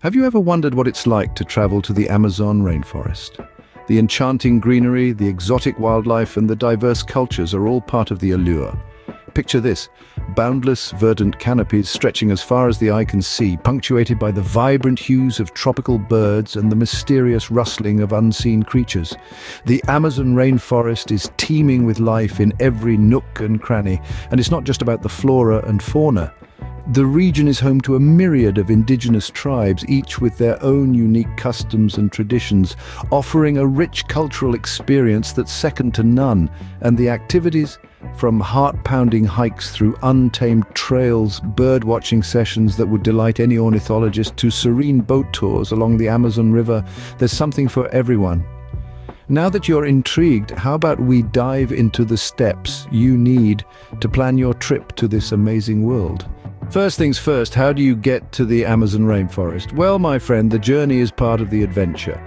Have you ever wondered what it's like to travel to the Amazon rainforest? The enchanting greenery, the exotic wildlife, and the diverse cultures are all part of the allure. Picture this: boundless, verdant canopies stretching as far as the eye can see, punctuated by the vibrant hues of tropical birds and the mysterious rustling of unseen creatures. The Amazon rainforest is teeming with life in every nook and cranny, and it's not just about the flora and fauna. The region is home to a myriad of indigenous tribes, each with their own unique customs and traditions, offering a rich cultural experience that's second to none. And the activities, from heart-pounding hikes through untamed trails, bird-watching sessions that would delight any ornithologist, to serene boat tours along the Amazon River, there's something for everyone. Now that you're intrigued, how about we dive into the steps you need to plan your trip to this amazing world? First things first, how do you get to the Amazon rainforest? Well, my friend, the journey is part of the adventure.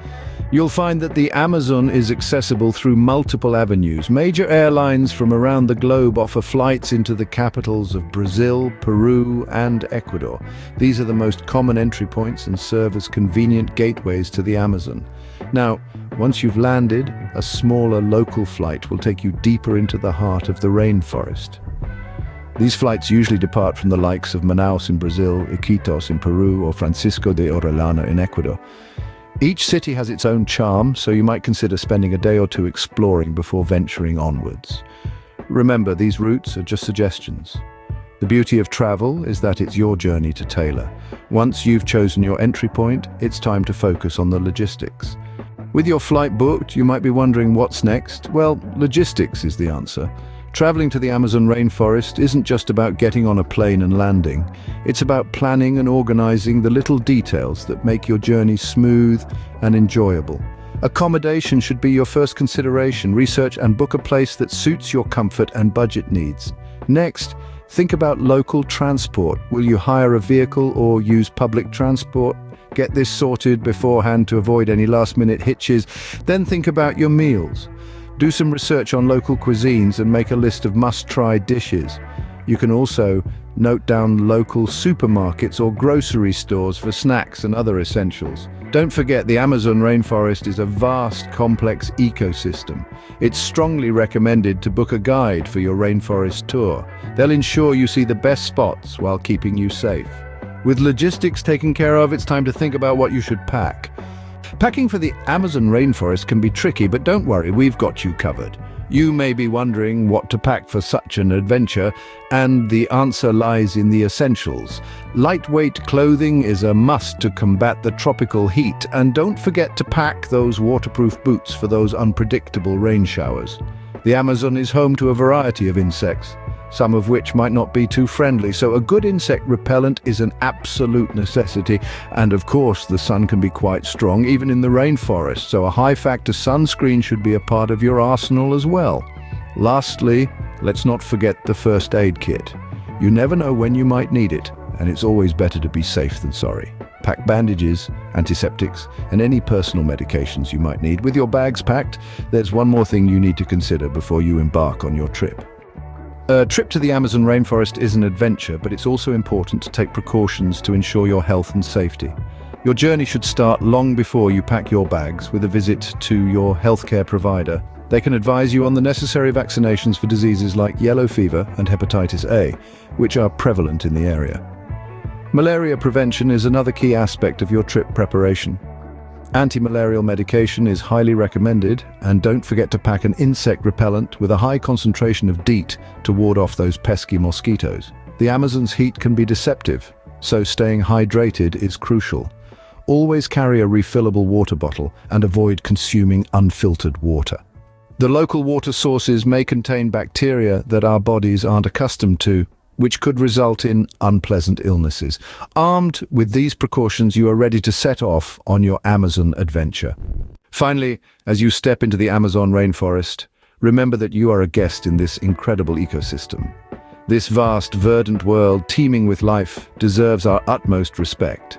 You'll find that the Amazon is accessible through multiple avenues. Major airlines from around the globe offer flights into the capitals of Brazil, Peru, and Ecuador. These are the most common entry points and serve as convenient gateways to the Amazon. Now, once you've landed, a smaller local flight will take you deeper into the heart of the rainforest. These flights usually depart from the likes of Manaus in Brazil, Iquitos in Peru, or Francisco de Orellana in Ecuador. Each city has its own charm, so you might consider spending a day or two exploring before venturing onwards. Remember, these routes are just suggestions. The beauty of travel is that it's your journey to tailor. Once you've chosen your entry point, it's time to focus on the logistics. With your flight booked, you might be wondering what's next. Well, logistics is the answer. Traveling to the Amazon rainforest isn't just about getting on a plane and landing. It's about planning and organizing the little details that make your journey smooth and enjoyable. Accommodation should be your first consideration. Research and book a place that suits your comfort and budget needs. Next, think about local transport. Will you hire a vehicle or use public transport? Get this sorted beforehand to avoid any last-minute hitches. Then think about your meals. Do some research on local cuisines and make a list of must-try dishes. You can also note down local supermarkets or grocery stores for snacks and other essentials. Don't forget, the Amazon rainforest is a vast, complex ecosystem. It's strongly recommended to book a guide for your rainforest tour. They'll ensure you see the best spots while keeping you safe. With logistics taken care of, it's time to think about what you should pack. Packing for the Amazon rainforest can be tricky, but don't worry, we've got you covered. You may be wondering what to pack for such an adventure, and the answer lies in the essentials. Lightweight clothing is a must to combat the tropical heat, and don't forget to pack those waterproof boots for those unpredictable rain showers. The Amazon is home to a variety of insects, some of which might not be too friendly, so a good insect repellent is an absolute necessity. And of course, the sun can be quite strong, even in the rainforest, so a high-factor sunscreen should be a part of your arsenal as well. Lastly, let's not forget the first aid kit. You never know when you might need it, and it's always better to be safe than sorry. Pack bandages, antiseptics, and any personal medications you might need. With your bags packed, there's one more thing you need to consider before you embark on your trip. A trip to the Amazon rainforest is an adventure, but it's also important to take precautions to ensure your health and safety. Your journey should start long before you pack your bags with a visit to your healthcare provider. They can advise you on the necessary vaccinations for diseases like yellow fever and hepatitis A, which are prevalent in the area. Malaria prevention is another key aspect of your trip preparation. Anti-malarial medication is highly recommended, and don't forget to pack an insect repellent with a high concentration of DEET to ward off those pesky mosquitoes. The Amazon's heat can be deceptive, so staying hydrated is crucial. Always carry a refillable water bottle and avoid consuming unfiltered water. The local water sources may contain bacteria that our bodies aren't accustomed to, which could result in unpleasant illnesses. Armed with these precautions, you are ready to set off on your Amazon adventure. Finally, as you step into the Amazon rainforest, remember that you are a guest in this incredible ecosystem. This vast, verdant world, teeming with life, deserves our utmost respect.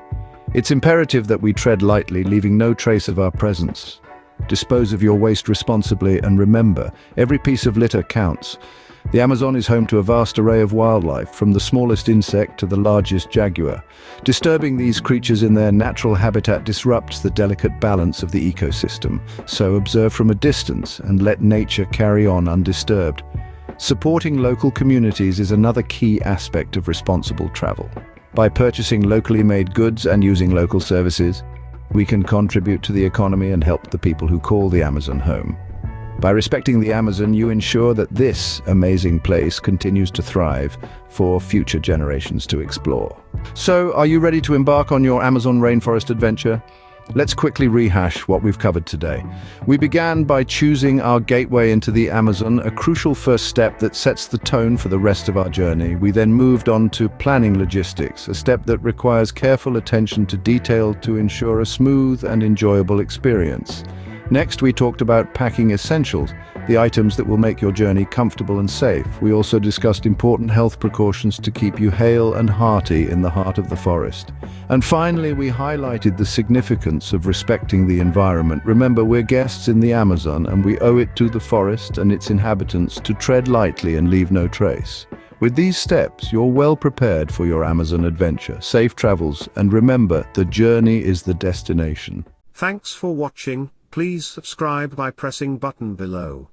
It's imperative that we tread lightly, leaving no trace of our presence. Dispose of your waste responsibly, and remember, every piece of litter counts. The Amazon is home to a vast array of wildlife, from the smallest insect to the largest jaguar. Disturbing these creatures in their natural habitat disrupts the delicate balance of the ecosystem, so observe from a distance and let nature carry on undisturbed. Supporting local communities is another key aspect of responsible travel. By purchasing locally made goods and using local services, we can contribute to the economy and help the people who call the Amazon home. By respecting the Amazon, you ensure that this amazing place continues to thrive for future generations to explore. So, are you ready to embark on your Amazon rainforest adventure? Let's quickly rehash what we've covered today. We began by choosing our gateway into the Amazon, a crucial first step that sets the tone for the rest of our journey. We then moved on to planning logistics, a step that requires careful attention to detail to ensure a smooth and enjoyable experience. Next, we talked about packing essentials, the items that will make your journey comfortable and safe. We also discussed important health precautions to keep you hale and hearty in the heart of the forest. And finally, we highlighted the significance of respecting the environment. Remember, we're guests in the Amazon, and we owe it to the forest and its inhabitants to tread lightly and leave no trace. With these steps, you're well prepared for your Amazon adventure. Safe travels, and remember, the journey is the destination. Thanks for watching. Please subscribe by pressing button below.